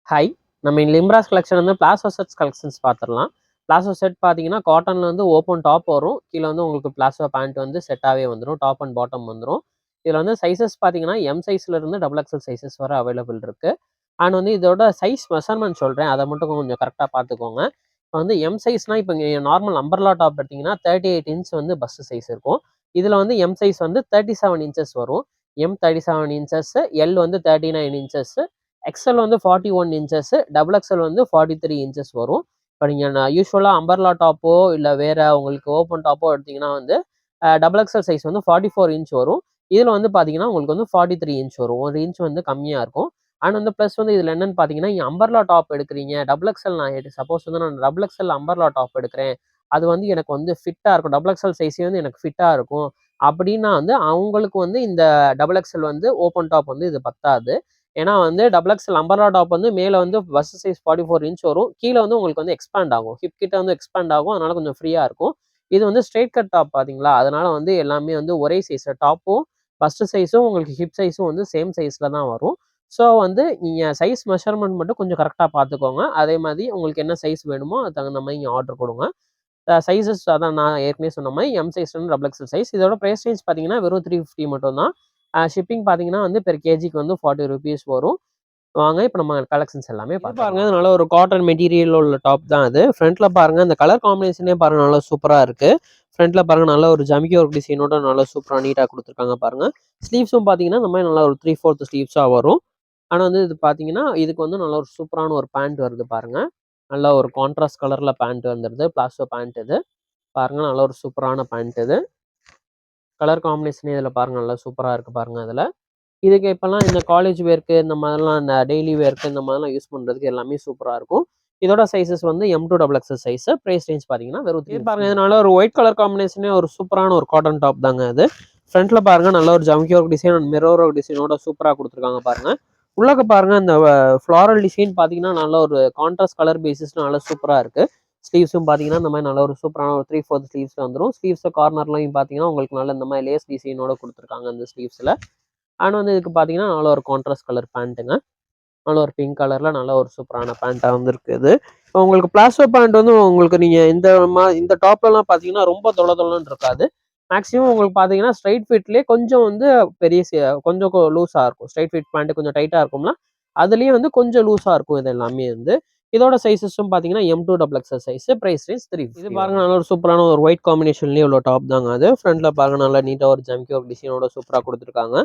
Hi, நம்ம Limras collection வந்து palazzo sets collections பார்த்துடலாம். பிளாசோ செட் பார்த்தீங்கன்னா காட்டனில் வந்து ஓப்பன் டாப் வரும். கீழே வந்து உங்களுக்கு பிளாசோ பேண்ட் வந்து செட்டாகவே வந்துடும். டாப் அண்ட் பாட்டம் வந்துடும். இதில் வந்து சைஸஸ் பார்த்தீங்கன்னா எம் சைஸ்லேருந்து டபுள் எக்ஸல் சைஸஸ் வர அவைலபிள் இருக்குது. அண்ட் வந்து இதோட சைஸ் மெஷர்மெண்ட் சொல்கிறேன், அதை மட்டும் கொஞ்சம் கரெக்டாக பார்த்துக்கோங்க. இப்போ வந்து எம் சைஸ்னால் இப்போ நார்மல் அம்பர்லா டாப் எடுத்திங்கன்னா 38 இன்ச் வந்து பஸ்ட் சைஸ் இருக்கும். இதில் வந்து எம் சைஸ் வந்து 37 இன்ச்சஸ் வரும். எம் 37 இன்ச்சஸ், எல் வந்து 39 இன்ச்சஸ், எக்ஸ்எல் வந்து 41 இன்ச்சஸ், டபுள் எக்ஸ்எல் வந்து 43 இன்ச்சஸ் வரும். இப்போ நீங்கள் யூஸ்வலாக அம்பர்லா டாப்போ இல்லை வேறு உங்களுக்கு ஓப்பன் டாப்போ எடுத்திங்கன்னா வந்து டபுள் எக்ஸ்எல் சைஸ் வந்து 44 இன்ச் வரும். இதில் வந்து பார்த்தீங்கன்னா உங்களுக்கு வந்து 43 இன்ச் வரும். 1 இன்ச் வந்து கம்மியாக இருக்கும். அண்ட் வந்து ப்ளஸ் வந்து இதில் என்னென்னு பார்த்தீங்கன்னா, நீங்கள் அம்பர்லா டாப் எடுக்கிறீங்க, டபுள் எக்ஸ்எல் நான் சப்போஸ் வந்து நான் டபுள் எக்ஸ்எல் அம்பர்லா டாப் எடுக்கிறேன், அது வந்து எனக்கு வந்து ஃபிட்டாக இருக்கும், டபுள் எக்ஸ்எல் சைஸே வந்து எனக்கு ஃபிட்டாக இருக்கும் அப்படின்னா வந்து அவங்களுக்கு வந்து இந்த டபுள் எக்ஸ்எல் வந்து ஓப்பன் டாப் வந்து இது பத்தாது. ஏன்னா வந்து டபுள் எக்ஸ்எல் அம்பர்லா டாப் வந்து மேலே வந்து பஸ்ட் சைஸ் 44 இன்ச் வரும். கீழே வந்து உங்களுக்கு வந்து எக்ஸ்பேண்ட் ஆகும், ஹிப் கிட்ட வந்து எக்ஸ்பேண்ட் ஆகும். அதனால கொஞ்சம் ஃப்ரீயாக இருக்கும். இது வந்து ஸ்ட்ரெயிட் கட் டாப் பார்த்தீங்களா, அதனால வந்து எல்லாமே வந்து ஒரே சைஸ் டாப்பும் பஸ்ட் சைஸும் உங்களுக்கு ஹிப் சைஸும் வந்து சேம் சைஸில் தான் வரும். ஸோ வந்து நீங்கள் சைஸ் மெஷர்மெண்ட் மட்டும் கொஞ்சம் கரெக்டாக பார்த்துக்கோங்க. அதே மாதிரி உங்களுக்கு என்ன சைஸ் வேணுமோ அது தகுந்த மாதிரி நீங்கள் ஆர்டர் கொடுங்க. சைஸஸ் அதான் நான் ஏற்கனவே சொன்ன மாதிரி எம் சைஸ்லேருந்து டபுள் எக்ஸ்எல் சைஸ். இதோட ப்ரைஸ் ரேஞ்ச் பார்த்தீங்கன்னா வெறும் 350 மட்டும் தான். ஷிப்பிங் பார்த்தீங்கன்னா வந்து பெர் கேஜிக்கு வந்து 40 ருபீஸ் வரும். வாங்க இப்போ நம்ம கலெக்ஷன்ஸ் எல்லாமே பாருங்க. அதனால ஒரு காட்டன் மெட்டீரியல் உள்ள டாப் தான் அது. ஃப்ரண்ட்ல பாருங்க, இந்த கலர் காம்பினேஷனே பாருங்க நல்லா சூப்பரா இருக்கு. ஃப்ரண்ட்ல பாருங்க நல்ல ஒரு ஜமிக்கி ஒர்க் டிசைனோட நல்லா சூப்பரா நீட்டா கொடுத்துருக்காங்க பாருங்க. ஸ்லீவ்ஸும் பார்த்தீங்கன்னா இந்த மாதிரி நல்லா ஒரு 3/4 ஸ்லீவ்ஸாக வரும். ஆனால் வந்து இது பார்த்தீங்கன்னா இதுக்கு வந்து நல்ல ஒரு சூப்பரான ஒரு பேண்ட் வருது பாருங்க. நல்ல ஒரு கான்ட்ராஸ்ட் கலர்ல பேண்ட் வந்துடுது. பிளாசோ பேண்ட் இது பாருங்க, நல்ல ஒரு சூப்பரான பேண்ட் இது. கலர் காம்பினேஷனே இதில் பாருங்க நல்லா சூப்பராக இருக்கு பாருங்க. அதில் இதுக்கு இப்போல்லாம் இந்த காலேஜ் வேர்க்கு இந்த மாதிரிலாம் இந்த டெய்லி வேர்க்கு இந்த மாதிரிலாம் யூஸ் பண்ணுறதுக்கு எல்லாமே சூப்பராக இருக்கும். இதோட சைஸஸ் வந்து M2 double XL size. Price range பார்த்தீங்கன்னா வெறும் பாருங்க. இதனால ஒரு ஒயிட் கலர் காம்பினேஷனே ஒரு சூப்பரான ஒரு காட்டன் டாப் தாங்க அது. ஃப்ரண்ட்ல பாருங்க நல்ல ஒரு ஜம்கி work design and mirror work டிசைனோட சூப்பராக கொடுத்துருக்காங்க பாருங்க. உள்ளக்க பாருங்க இந்த ஃப்ளாரல் டிசைன் பார்த்தீங்கன்னா நல்ல ஒரு கான்ட்ராஸ்ட் கலர் பேசிஸ் நல்லா சூப்பராக இருக்கு. ஸ்லீவ்ஸும் பார்த்தீங்கன்னா இந்த மாதிரி நல்ல ஒரு சூப்பரான ஒரு 3/4 ஸ்லீவ்ஸ் வந்துடும். ஸ்லீவ்ஸ் கார்னர்லையும் பார்த்தீங்கன்னா உங்களுக்கு நல்ல இந்த மாதிரி லேஸ் டிசைனோட கொடுத்துருக்காங்க அந்த ஸ்லீவ்ஸில். அண்ட் வந்து இதுக்கு பார்த்தீங்கன்னா நல்ல ஒரு கான்ட்ராஸ்ட் கலர் பேண்ட்டுங்க. நல்ல ஒரு பிங்க் கலரில் நல்ல ஒரு சூப்பரான பேண்ட்டாக வந்து இருக்குது. இப்போ உங்களுக்கு பிளாசோ பேண்ட் வந்து உங்களுக்கு நீங்கள் இந்த டாப்லலாம் பார்த்தீங்கன்னா ரொம்ப தொலைன்னு இருக்காது. மேக்ஸிமம் உங்களுக்கு பார்த்தீங்கன்னா ஸ்ட்ரைட் ஃபிட்லேயே கொஞ்சம் வந்து கொஞ்சம் லூஸாக இருக்கும். ஸ்ட்ரைட் ஃபிட் பேண்ட்டு கொஞ்சம் டைட்டாக இருக்கும்ல, அதுலேயே வந்து கொஞ்சம் லூஸாக இருக்கும். இது எல்லாமே வந்து இதோட சைஸஸும் பார்த்தீங்கன்னா M2 double XL size. Price range 3. இது பாருங்க நல்ல ஒரு சூப்பரான ஒரு ஒயிட் காம்பினேஷன்லேயே உள்ள டாப் தாங்க அது. ஃப்ரண்ட்ல பாருங்க நல்லா நீட்டாக ஒரு ஜம்கி ஒரு டிசைனோட சூப்பராக கொடுத்துருக்காங்க.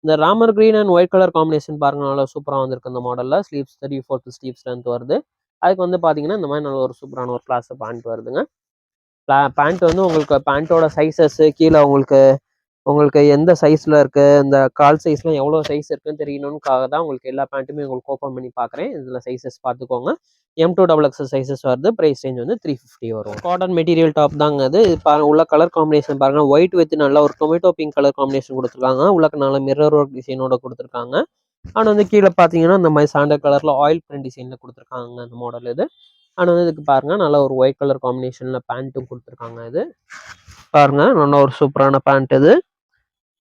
இந்த Ramar green and white colour combination பாருங்க நல்லா சூப்பராக வந்திருக்கு இந்த மாடலில். ஸ்லீவ்ஸ் 3/4 ஸ்லீவ்ஸ் லென்த் வருது. அதுக்கு வந்து பார்த்தீங்கன்னா இந்த மாதிரி நல்ல ஒரு சூப்பரான ஒரு பிளாசோ பேண்ட் வருதுங்க. பேண்ட் வந்து உங்களுக்கு பேண்ட்டோட சைஸஸ் கீழே உங்களுக்கு உங்களுக்கு எந்த சைஸில் இருக்குது, இந்த கால் சைஸ்லாம் எவ்வளோ சைஸ் இருக்குன்னு தெரியணும்னுக்காக தான் உங்களுக்கு எல்லா பேண்ட்டுமே உங்களுக்கு ஓப்பன் பண்ணி பார்க்குறேன். இதில் சைஸஸ் பார்த்துக்கோங்க. M2 டபுள் எக்ஸல் சைஸஸ் வருது. ப்ரைஸ் ரேஞ்ச் வந்து 350 வரும். காட்டன் மெட்டீரியல் டாப் தாங்க அது. பாருங்க உள்ள கலர் காம்பினேஷன் பாருங்க, ஒயிட் வித் நல்ல ஒரு டொமேட்டோ பிங்க் கலர் காம்பினேஷன் கொடுத்துருக்காங்க. உள்ளக்க நல்ல மிரர் ஒர்க் டிசைனோட கொடுத்துருக்காங்க. ஆனால் வந்து கீழே பார்த்தீங்கன்னா இந்த மாதிரி சாண்டல் கலரில் ஆயில் பிரிண்ட் டிசைனில் கொடுத்துருக்காங்க அந்த மாடல் இது. ஆனால் வந்து இதுக்கு பாருங்க நல்ல ஒரு ஒயிட் கலர் காம்பினேஷனில் பேண்ட்டும் கொடுத்துருக்காங்க. இது பாருங்க நல்ல ஒரு சூப்பரான பேண்ட் இது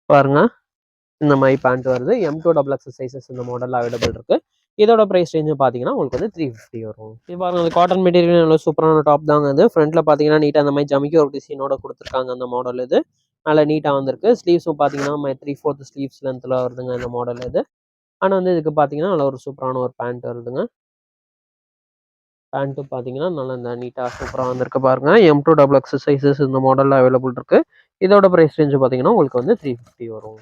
பாருங்க. இந்த மாதிரி பேண்ட் வருது. M2 டபுள் எக்ஸல் சைஸஸ் இந்த மாடலில் அவைலபிள் இருக்கு. இதோட ப்ரைஸ் ரேஞ்சு பார்த்தீங்கன்னா உங்களுக்கு வந்து 350 வரும். இது பாருங்க அது காட்டன் மெட்டீரியல் நல்ல சூப்பரான டாப் தாங்க அது. ஃப்ரண்ட்ல பார்த்தீங்கன்னா நீட்டாக அந்த மாதிரி ஜமிக்கி ஒரு டிசைனோட கொடுத்துருக்காங்க அந்த மாடல் இது. நல்லா நீட்டாக வந்திருக்கு. ஸ்லீவ்ஸும் பார்த்தீங்கன்னா 3/4 ஸ்லீவ்ஸ் லென்த்தில் வருதுங்க இந்த மாடல் இது. ஆனால் வந்து இதுக்கு பார்த்தீங்கன்னா நல்ல ஒரு சூப்பரான ஒரு பேண்ட் வருதுங்க. பேண்ட்டு பார்த்தீங்கன்னா நல்லா இந்த நீட்டாக சூப்பராக வந்திருக்கு பாருங்க. M2 டபுள் எக்ஸல் சைஸஸ் இந்த மாடலில் அவைலபிள் இருக்கு. இதோட ப்ரைஸ் ரேஞ்சு பார்த்தீங்கன்னா உங்களுக்கு வந்து 350 வரும்.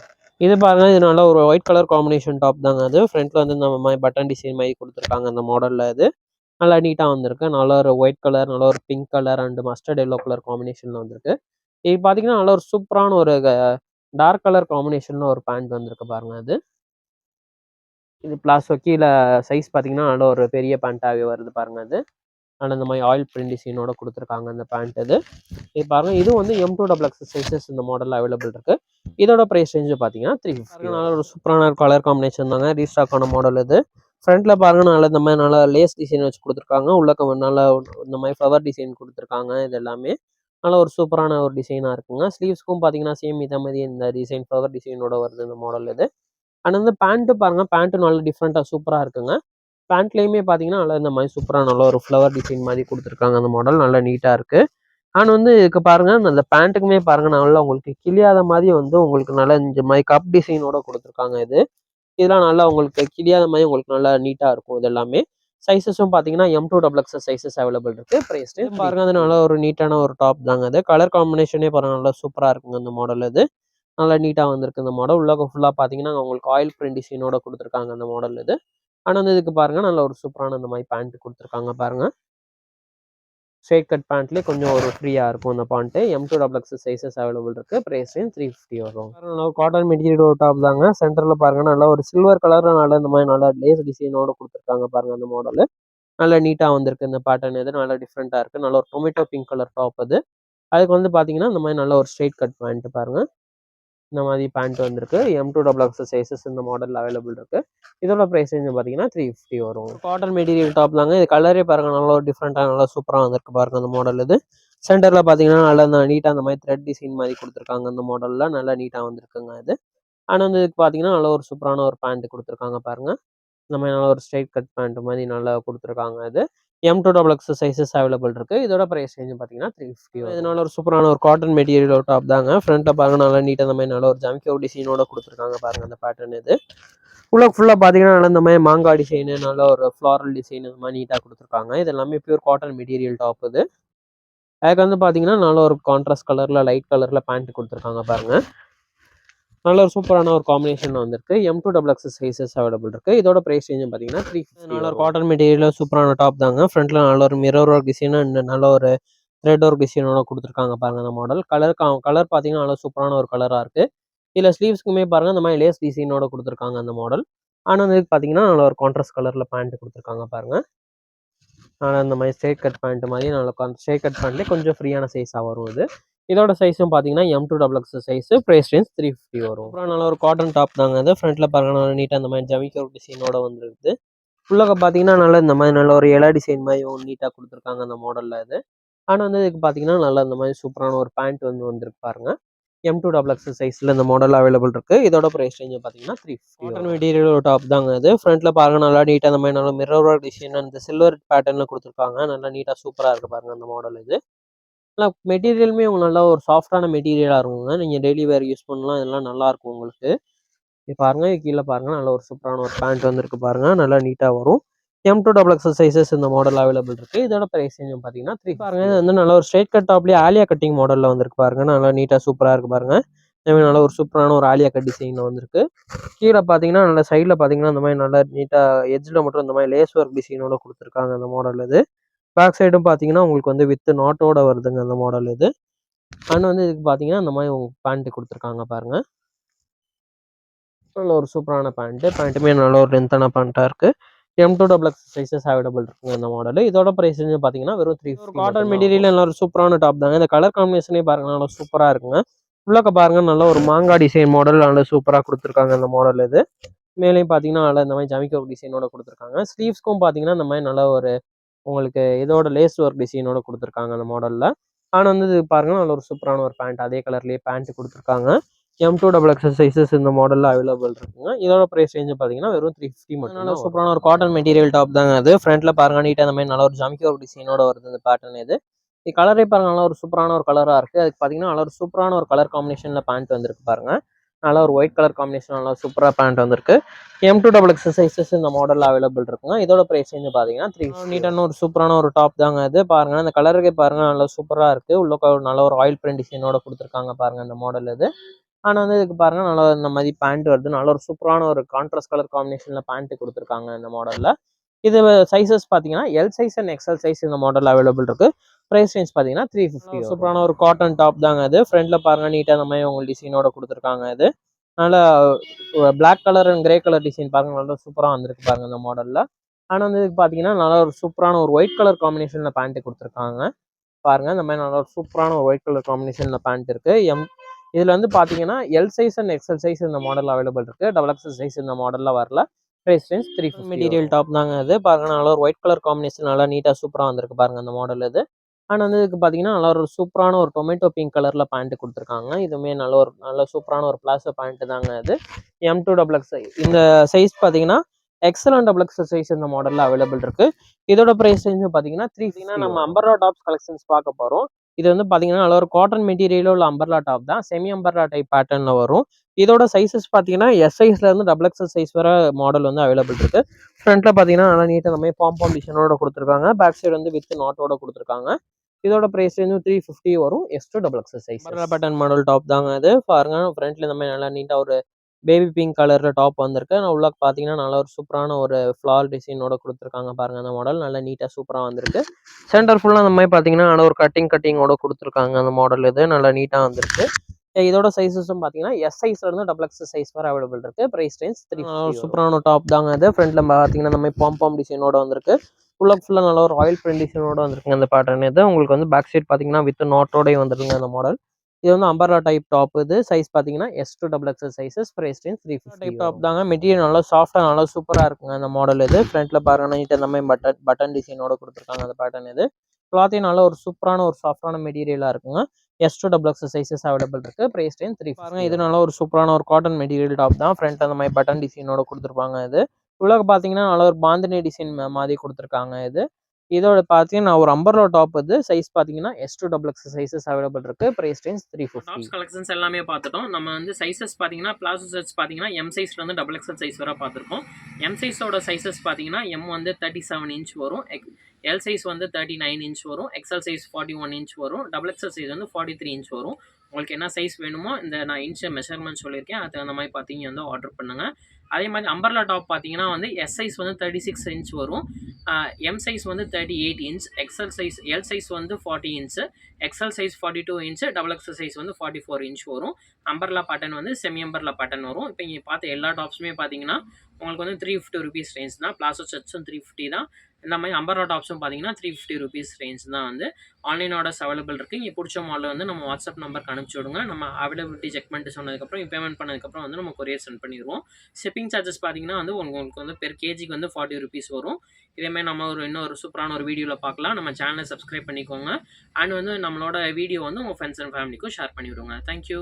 இது பாருங்க இது நல்ல ஒரு ஒயிட் கலர் காம்பினேஷன் டாப் தாங்க அது. ஃப்ரண்ட்ல வந்து இந்த மாதிரி பட்டன் டிசைன் மாதிரி கொடுத்துருக்காங்க அந்த மாடலில். இது நல்லா நீட்டாக வந்திருக்கு. நல்ல ஒரு ஒயிட் கலர், நல்ல ஒரு pink colour and mustard yellow colour காம்பினேஷனில் வந்திருக்கு. இது பார்த்தீங்கன்னா நல்ல ஒரு சூப்பரான ஒரு டார்க் கலர் காம்பினேஷனில் ஒரு பேண்ட் வந்திருக்கு பாருங்க அது. இது பிளாஸோ கீழே சைஸ் பார்த்தீங்கன்னா நல்ல ஒரு பெரிய பேண்ட்டாகவே வருது பாருங்க அது. ஆனால் இந்த மாதிரி ஆயில் பிரிண்ட் டிசைனோட கொடுத்துருக்காங்க அந்த பேண்ட் இது. இது பாருங்க இது வந்து M2 டபுள் எக்ஸல் சைஸஸ் இந்த மாடலில் அவைலபிள் இருக்கு. இதோட ப்ரைஸ் ரேஞ்சு பார்த்தீங்கன்னா 350. நல்ல ஒரு சூப்பரான கலர் காம்பினேஷன் தாங்க. ரீஸ்டாக்கான மாடல் இது. ஃப்ரண்ட்ல பாருங்க நல்லா இந்த மாதிரி நல்லா லேஸ் டிசைன் வச்சு கொடுத்துருக்காங்க. உள்ளக்க நல்லா இந்த மாதிரி ஃப்ளவர் டிசைன் கொடுத்துருக்காங்க. இது எல்லாமே நல்ல ஒரு சூப்பரான ஒரு டிசைனாக இருக்குங்க. ஸ்லீவ்ஸ்க்கும் பார்த்தீங்கன்னா சேம் இதே மாதிரி இந்த டிசைன் ஃப்ளவர் டிசைனோட வருது இந்த மாடல் இது. அண்ட் வந்து பேண்ட்டு பாருங்க, பேண்ட்டு நல்லா டிஃப்ரெண்ட்டாக சூப்பராக இருக்குங்க. பேண்ட்லேயுமே பார்த்தீங்கன்னா நல்லா இந்த மாதிரி சூப்பராக நல்ல ஒரு ஃப்ளவர் டிசைன் மாதிரி கொடுத்துருக்காங்க. அந்த மாடல் நல்லா நீட்டாக இருக்குது. அண்ட் வந்து இதுக்கு பாருங்க அந்த பேண்ட்டுக்குமே பாருங்க நல்லா உங்களுக்கு கிழியாத மாதிரி வந்து உங்களுக்கு நல்லா இந்த மாதிரி கப் டிசைனோட கொடுத்துருக்காங்க. இதெல்லாம் நல்லா உங்களுக்கு கிழியாத மாதிரி உங்களுக்கு நல்லா நீட்டாக இருக்கும். இது எல்லாமே சைஸஸும் பார்த்தீங்கன்னா M2XX சைஸஸ் அவைலபிள் இருக்கு. ப்ரைஸ் பாருங்க அது நல்லா ஒரு நீட்டான ஒரு டாப் தாங்க. அது கலர் காம்பினேஷனே பாருங்க நல்லா சூப்பராக இருக்குங்க. இந்த மாடல் இது நல்லா நீட்டாக வந்திருக்கு. இந்த மாடல் உள்ள ஃபுல்லாக பார்த்தீங்கன்னா உங்களுக்கு ஆயில் பிரிண்ட் டிசைனோட கொடுத்துருக்காங்க. அந்த மாடல் இது ஆனால் வந்து இதுக்கு பாருங்க நல்ல ஒரு சூப்பரான இந்த மாதிரி பேண்ட் கொடுத்துருக்காங்க பாருங்க. ஸ்ட்ரெயிட் கட் பேண்ட்லேயே கொஞ்சம் ஒரு ஃப்ரீயாக இருக்கும் அந்த பேண்ட்டு. M2XX சைஸஸ் அவைலபிள் இருக்குது. ப்ரைஸ் ரேஞ்ச் 350 வரும். காட்டன் மெட்டீரியல் டாப் தாங்க. சென்டரில் பாருங்க நல்லா ஒரு சில்வர் கலரில் நல்லா இந்த மாதிரி நல்லா லேஸ் டிசைனோட கொடுத்துருக்காங்க பாருங்க. அந்த மாடலு நல்லா நீட்டாக வந்திருக்கு. இந்த பேட்டர்ன் இது நல்லா டிஃப்ரெண்ட்டாக இருக்குது. நல்ல ஒரு டொமேட்டோ பிங்க் கலர் டாப் அது. அதுக்கு வந்து பார்த்தீங்கன்னா இந்த மாதிரி நல்ல ஒரு ஸ்ட்ரெயிட் கட் பேண்ட் பாருங்க. இந்த மாதிரி பேண்ட் வந்திருக்கு. M2XX சைஸஸ் இந்த மாடல் அவைலபிள் இருக்கு. இதோட ப்ரைஸ் ரேஞ்ச் பார்த்தீங்கன்னா 350 வரும். காட்டன் மெட்டீரியல் டாப் தாங்க. இது கலரே பாருங்க நல்லா ஒரு டிஃப்ரெண்டாக நல்லா சூப்பராக வந்திருக்கு பாருங்க. அந்த மாடல் இது சென்டரில் பார்த்தீங்கன்னா நல்லா நீட்டாக அந்த மாதிரி த்ரெட் டிசைன் மாதிரி கொடுத்துருக்காங்க. அந்த மாடலில் நல்லா நீட்டாக வந்திருக்குங்க இது. ஆனால் வந்து இதுக்கு பார்த்தீங்கன்னா நல்ல ஒரு சூப்பரான ஒரு பேண்ட் கொடுத்துருக்காங்க பாருங்க. இந்த மாதிரி நல்லா ஒரு ஸ்ட்ரைட் கட் பேண்ட் மாதிரி நல்லா கொடுத்துருக்காங்க. இது M2XX சைஸஸ் அவைலபிள் இருக்கு. இதோட ப்ரைஸ் ரேஞ்ச் பார்த்தீங்கன்னா 350. இதனால ஒரு சூப்பரான ஒரு காட்டன் மெட்டீரியல் டாப் தாங்க. ஃப்ரண்ட்ல பாருங்க நல்லா நீட்டாக அந்த மாதிரி நல்ல ஒரு ஜம்கியோ டிசைனோட கொடுத்துருக்காங்க பாருங்க. அந்த பேட்டர்ன் இது உள்ள ஃபுல்லாக பார்த்தீங்கன்னா நல்லா இந்த மாதிரி மாங்காய் டிசைனு நல்ல ஒரு ஃப்ளாரல் டிசைன் இந்த மாதிரி நீட்டாக கொடுத்துருக்காங்க. இது எல்லாமே பியூர் காட்டன் மெட்டீரியல் டாப் இது. அதுக்கு வந்து பார்த்தீங்கன்னா நல்ல ஒரு கான்ட்ராஸ்ட் கலரில் லைட் கலரில் பேண்ட் கொடுத்துருக்காங்க பாருங்க. நல்ல ஒரு சூப்பரான ஒரு காம்பினேஷன் வந்திருக்கு. M2XX சைஸஸ் அவைலபிள் இருக்கு. இதோட பிரைஸ் ரேஞ்ச் பார்த்தீங்கன்னா 350. நல்ல ஒரு காட்டன் மெட்டீரியல் சூப்பரான டாப் தாங்க. ஃப்ரண்ட்ல நல்ல ஒரு மிரர் ஒர்க் டிசைன் அண்ட் நல்ல ஒரு த்ரெட் ஒர்க் டிசைனோட கொடுத்துருக்காங்க பாருங்க. அந்த மாடல் கலர் பார்த்தீங்கன்னா நல்லா சூப்பரான ஒரு கலராக இருக்கு. இதில் ஸ்லீவ்ஸ்க்குமே பாருங்க இந்த மாதிரி லேஸ் டிசைனோட கொடுத்துருக்காங்க அந்த மாடல். ஆனால் வந்து பார்த்தீங்கன்னா நல்ல ஒரு கான்ட்ராஸ்ட் கலரில் பேண்ட் கொடுத்துருக்காங்க பாருங்க. ஆனால் இந்த மாதிரி ஸ்ட்ரெயிட் கட் பேண்ட் மாதிரி நல்ல ஸ்ட்ரெயிட் கட் பேண்ட்லேயே கொஞ்சம் ஃப்ரீயான சைஸாக வரும் இது. இதோட சைஸும் பார்த்தீங்கன்னா M2XX சைஸ். ப்ரைஸ் ரேஞ்ச் 350 வரும். அப்புறம் நல்ல ஒரு காட்டன் டாப் தாங்க. அது ஃப்ரண்ட்ல பாருங்க நல்லா நீட்டாக அந்த மாதிரி ஜமிக்கோ டிசைனோட வந்துருக்குது. உள்ளக பார்த்தீங்கன்னா நல்லா இந்த மாதிரி நல்ல ஒரு இலை டிசைன் மாதிரி நீட்டாக கொடுத்துருக்காங்க அந்த மாடலில் இது. ஆனால் வந்து இதுக்கு பார்த்தீங்கன்னா நல்லா இந்த மாதிரி சூப்பரான ஒரு பேண்ட் வந்திருக்கு பாருங்க. M2XX சைஸில் இந்த மாடல் அவைலபிள் இருக்கு. இதோட ப்ரைஸ் ரேஞ்ச் பார்த்தீங்கன்னா 350. காட்டன் மெட்டீரியல் டாப் தாங்க. அது ஃப்ரண்ட்ல பாருங்க நல்லா நீட்டாக அந்த மாதிரி நல்லா மிரர் ஒர்க் டிசைன் அந்த சில்வர் பேட்டர்னில் கொடுத்துருக்காங்க. நல்லா நீட்டாக சூப்பராக இருக்கு பாருங்க அந்த மாடல் இது. நல்லா மெட்டீரியலுமே உங்களுக்கு நல்லா ஒரு சாஃப்டான மெட்டீரியலாக இருக்குங்க. நீங்கள் டெய்லி வேர் யூஸ் பண்ணலாம். இதெல்லாம் நல்லாயிருக்கும் உங்களுக்கு. இது பாருங்க கீழே பாருங்க நல்ல ஒரு சூப்பரான ஒரு பேண்ட் வந்திருக்கு பாருங்க. நல்லா நீட்டாக வரும். M2XX சைஸஸ் இந்த மாடல் அவைலபிள் இருக்கு. இதோட பிரைஸ் பார்த்தீங்கன்னா 3 பாருங்க. இது வந்து நல்ல ஒரு ஸ்ட்ரெயிட் கட் டாப்லேயே ஆலியா கட்டிங் மாடலில் வந்திருக்கு பாருங்க. நல்லா நீட்டாக சூப்பராக இருக்கு பாருங்க. இதுமாதிரி நல்ல ஒரு சூப்பரான ஒரு ஆலியா கட் டிசைனில் வந்திருக்கு. கீழே பார்த்தீங்கன்னா நல்ல சைடில் பார்த்தீங்கன்னா இந்த மாதிரி நல்லா நீட்டாக எட்ஜில் மட்டும் இந்த மாதிரி லேஸ் ஒர்க் டிசைனோட கொடுத்துருக்காங்க அந்த மாடல் இது. பேக் சைடும் பார்த்தீங்கன்னா உங்களுக்கு வந்து வித் நாட்டோட வருதுங்க அந்த மாடல் இது. அண்ட் வந்து இதுக்கு பார்த்தீங்கன்னா இந்த மாதிரி உங்களுக்கு பேண்ட் கொடுத்துருக்காங்க பாருங்க. நல்ல ஒரு சூப்பரான பேண்ட்டுமே நல்ல ஒரு லென்த்தான பேண்ட்டாக இருக்குது. M2XX சைஸஸ் அவைலபிள் இருக்குங்க இந்த மாடல். இதோட ப்ரைஸ் பார்த்தீங்கன்னா வெறும் 350. காட்டன் மெட்டீரியல் நல்ல ஒரு சூப்பரான டாப் தாங்க. இந்த கலர் காம்பினேஷனே பாருங்க நல்லா சூப்பராக இருக்குங்க. உள்ளக்க பாருங்க நல்ல ஒரு மாங்காய் டிசைன் மாடல் நல்லா சூப்பராக கொடுத்துருக்காங்க அந்த மாடல் இது. மேலேயும் பார்த்தீங்கன்னா நல்லா இந்த மாதிரி ஜமிக்கோ டிசைனோட கொடுத்துருக்காங்க. ஸ்லீவ்ஸ்க்கும் பார்த்தீங்கன்னா இந்த மாதிரி நல்ல ஒரு உங்களுக்கு இதோட லேஸ் ஒர்க் டிசைனோட கொடுத்துருக்காங்க அந்த மாடலில். ஆனால் வந்து இது பாருங்க நல்ல ஒரு சூப்பரான ஒரு பேண்ட் அதே கலர்லேயே பேண்ட் கொடுத்துருக்காங்க. M2XX சைஸஸ் இந்த மாடலில் அவைலபிள் இருக்குங்க. இதோட ப்ரைஸ் ரேஞ்ச் பார்த்தீங்கன்னா வெறும் 350 மட்டும். நல்ல சூப்பரான ஒரு காட்டன் மெட்டீரியல் டாப் தாங்க. அது ஃப்ரண்ட்ல பாருங்க நீட்டாக அந்த மாதிரி நல்ல ஒரு ஜமிக்கோ டிசைனோட வருது இந்த பேட்டர்ன் இது. கலரே பாருங்க நல்ல ஒரு சூப்பரான ஒரு கலராக இருக்குது. அதுக்கு பார்த்தீங்கன்னா நல்ல ஒரு சூப்பரான ஒரு கலர் காம்பினேஷனில் பேண்ட் வந்திருக்கு பாருங்க. நல்லா ஒரு ஒயிட் கலர் காம்பினேஷன் நல்லா சூப்பராக பேண்ட் வந்திருக்கு. M2XX சைஸஸ் இந்த மாடலில் அவைலபிள் இருக்குங்க. இதோட ப்ரைஸ் பார்த்தீங்கன்னா 3 நீட்டான ஒரு சூப்பரான ஒரு டாப் தாங்க. அது பாருங்க அந்த கலருக்கே பாருங்க நல்லா சூப்பராக இருக்குது. உள்ள நல்ல ஒரு ஆயில் பிரிண்ட் டிசைனோட கொடுத்துருக்காங்க பாருங்க இந்த மாடல் இது. ஆனால் வந்து இதுக்கு பாருங்க நல்லா இந்த மாதிரி பேண்ட் வருது. நல்ல ஒரு சூப்பரான ஒரு கான்ட்ராஸ்ட் கலர் காம்பினேஷனில் பேண்ட் கொடுத்துருக்காங்க இந்த மாடலில். இது சைஸஸ் பார்த்தீங்கன்னா L size and XL size இந்த மாடல் அவைலபிள் இருக்கு. ப்ரைஸ் ரேஞ்ச் பார்த்தீங்கன்னா 350. சூப்பரான ஒரு காட்டன் டாப் தாங்க. அது ஃப்ரண்ட்ல பாருங்க நீட்டாக அந்த மாதிரி உங்களுக்கு டிசைனோட கொடுத்துருக்காங்க. இது நல்லா black colour and grey colour design பாருங்க நல்லா சூப்பராக வந்திருக்கு பாருங்க இந்த மாடலில். ஆனால் வந்து இதுக்கு பார்த்தீங்கன்னா நல்லா ஒரு சூப்பரான ஒரு ஒயிட் கலர் காம்பினேஷனில் பேண்ட் கொடுத்துருக்காங்க பாருங்க. இந்த மாதிரி நல்லா ஒரு சூப்பரான ஒரு ஒயிட் கலர் காம்பினேஷனில் பேண்ட் இருக்கு. இதில் வந்து பார்த்தீங்கன்னா L size and XL size இந்த மாடல் அவைலபிள் இருக்கு. XXL சைஸ் இந்த மாடலில் வரல. Price range 350. மெட்டீரியல் டாப் தாங்க. அது பாருங்க நல்லா ஒரு ஒயிட் கலர் காம்பினேஷன் நல்லா நீட்டாக சூப்பராக வந்திருக்கு பாருங்க அந்த மாடல் இது. ஆனால் வந்து இதுக்கு பார்த்தீங்கன்னா நல்லா ஒரு சூப்பரான ஒரு டொமேட்டோ பிங்க் கலரில் பேண்ட் கொடுத்துருக்காங்க. இதுவுமே நல்ல சூப்பரான ஒரு பிளாசோ பேண்ட் தாங்க. அது M2XX இந்த சைஸ் பார்த்தீங்கன்னா XL and double XL size இந்த மாடலில் அவைலபிள் இருக்கு. இதோட ப்ரைஸ் ரேஞ்சு பார்த்தீங்கன்னா 350. நம்ம அம்பர்லா டாப்ஸ் கலெக்ஷன்ஸ் பார்க்க போகிறோம். இது வந்து பார்த்தீங்கன்னா நல்ல ஒரு காட்டன் மெட்டீரியலில் உள்ள அம்பர்லா டாப் தான். செமி அம்பர்லா டைப் பேட்டர்னில் வரும். இதோட சைஸஸ் பார்த்தீங்கன்னா எஸ் சைஸ்லேருந்து டபுள் எக்ஸல் சைஸ் வர மாடல் வந்து அவைலபிள் இருக்கு. ஃப்ரண்ட்டில் பார்த்தீங்கன்னா நல்லா நீட்டாக நம்ம பாம் டிசைனோட கொடுத்துருக்காங்க. பேக் சைடு வந்து வித் நாட்டோட கொடுத்துருக்காங்க. இதோட ப்ரைஸ் ரேஞ்சு 350 வரும். S to double XL size umbrella pattern model top தாங்க இது. பாருங்க ஃப்ரண்ட்ல இந்த மாதிரி நல்லா நீட்டாக ஒரு பேபி பிங்க் கலரில் டாப் வந்திருக்கு. நான் உள்ள பார்த்தீங்கன்னா நல்லா ஒரு சூப்பரான ஒரு ஃப்ளார் டிசைனோட கொடுத்துருக்காங்க. பாருங்கள் அந்த மாடல் நல்லா நீட்டாக சூப்பராக வந்திருக்கு. சென்டர் ஃபுல்லாக அந்த மாதிரி பார்த்தீங்கன்னா நல்லா ஒரு கட்டிங்கோட கொடுத்துருக்காங்க. அந்த மாடல் இது நல்லா நீட்டாக வந்திருக்கு. இதோட சைஸஸும் பார்த்தீங்கன்னா எஸ் சைஸ்லேருந்து டபுள் எக்ஸல் சைஸ் வரை அவைலபிள் இருக்குது. Price range 350. சூப்பரான டாப் தாங்க இது. ஃப்ரண்ட்டில் பார்த்தீங்கன்னா இந்த மாதிரி பாம் டிசைனோட வந்திருக்கு. ஃபுல்லாக நல்லா ஒரு ஆயில் பிரிண்ட் டிசைனோட வந்திருக்குங்க அந்த பேட்டர்ன் இது. உங்களுக்கு வந்து பேக் சைட் பார்த்தீங்கன்னா வித் நாட்டோடய வந்துருங்க அந்த மாடல். இது வந்து அம்பர்லா டைப் டாப் இது. சைஸ் பார்த்தீங்கன்னா S to double XL sizes. Price range 350 type top தாங்க. மெட்டீரியல் நல்லா சாஃப்டாக நல்லா சூப்பராக இருக்குங்க அந்த மாடல் இது. ஃப்ரண்ட்டில் பாருங்கன்னா நீட்டாக இந்த மாதிரி பட்டன் டிசைனோட கொடுத்துருக்காங்க அந்த பேட்டர்ன் இது. கிளாத்தையும் நல்ல ஒரு சூப்பரான ஒரு சாஃப்டான மெட்டீரியலாக இருக்குங்க. S to double XL sizes available இருக்கு. Price range 350. பாருங்க இது நல்ல ஒரு சூப்பரான ஒரு காட்டன் மெட்டீரியல் டாப் தான். ஃப்ரண்ட் அந்த மாதிரி பட்டன் டிசைனோட கொடுத்துருப்பாங்க இது. உள்ள பார்த்தீங்கன்னா நல்ல ஒரு பாந்தினி டிசைன் மாதிரி கொடுத்துருக்காங்க இது. இதோட பார்த்தீங்கன்னா ஒரு அம்பர்லா டாப் இது. சைஸ் பார்த்தீங்கன்னா S to double XL sizes available இருக்கு. Price range 350. டாப்ஸ் கலெக்ஷன்ஸ் எல்லாமே பார்த்துட்டோம். நம்ம வந்து சைஸஸ் பார்த்தீங்கன்னா பிளாசோ செட்ஸ் பார்த்தீங்கன்னா எம் சைஸ்லேருந்து டபுள் எக்ஸல் சைஸ் வரை பார்த்துருக்கோம். எம் சைஸோட சைஸஸ் பார்த்தீங்கன்னா எம் வந்து 37 இன்ச் வரும். எல் சைஸ் வந்து 39 இன்ச் வரும். எக்ஸல் சைஸ் 41 இன்ச் வரும். டபுள் எக்ஸல் சைஸ் வந்து 43 இன்ச் வரும். உங்களுக்கு என்ன சைஸ் வேணுமோ இந்த நான் இன்ச் மெஷர்மெண்ட் சொல்லியிருக்கேன். அது அந்த மாதிரி பார்த்தீங்க வந்து ஆர்டர் பண்ணுங்கள். அதே மாதிரி அம்பர்லா டாப் பார்த்தீங்கன்னா வந்து எஸ் சைஸ் வந்து 36 இன்ச் வரும். எம் சைஸ் வந்து 38 inch. XL size L size வந்து 40 inch. XL size 42 inch. Double XL size வந்து 44 இன்ச் வரும். அம்பர்லா பேட்டர்ன் வந்து செமி அம்பர்லா பேட்டர்ன் வரும். இப்போ இங்கே பார்த்த எல்லா டாப்ஸுமே பார்த்தீங்கன்னா உங்களுக்கு வந்து 350 ருபீஸ் ரேஞ்ச் தான். பிளாசோ செட்ஸும் 350 தான். இந்த மாதிரி அம்பர்லா டாப்ஸும் பார்த்தீங்கன்னா 350 ருபீஸ் ரேஞ்ச் தான் வந்து ஆன்லைன் ஆர்டர்ஸ் அவைலபிள் இருக்குது. இங்கே பிடிச்ச மாடல் வந்து நம்ம வாட்ஸ்அப் நம்பருக்கு அனுப்பிச்சி விடுங்க. நம்ம அவைலபிலிட்டி செக் பண்ணிட்டு சொன்னதுக்கப்புறம் பேமெண்ட் பண்ணதுக்கப்புறம் வந்து நம்ம கொரியர் சென்ட் பண்ணிடுவோம். ஷிப்பிங் சார்ஜஸ் பார்த்தீங்கன்னா வந்து உங்களுக்கு வந்து பெர் கேஜிக்கு வந்து 40 ருபீஸ் வரும். இதேமாதிரி நம்ம இன்னொரு சூப்பரான ஒரு வீடியோவில் பார்க்கலாம். நம்ம சேனலை சப்ஸ்கிரைப் பண்ணிக்கோங்க. அண்ட் வந்து நம்மளோட வீடியோ வந்து உங்கள் ஃப்ரெண்ட்ஸ் அண்ட் ஃபேமிலிக்கும் ஷேர் பண்ணிவிடுங்க. தேங்க்யூ.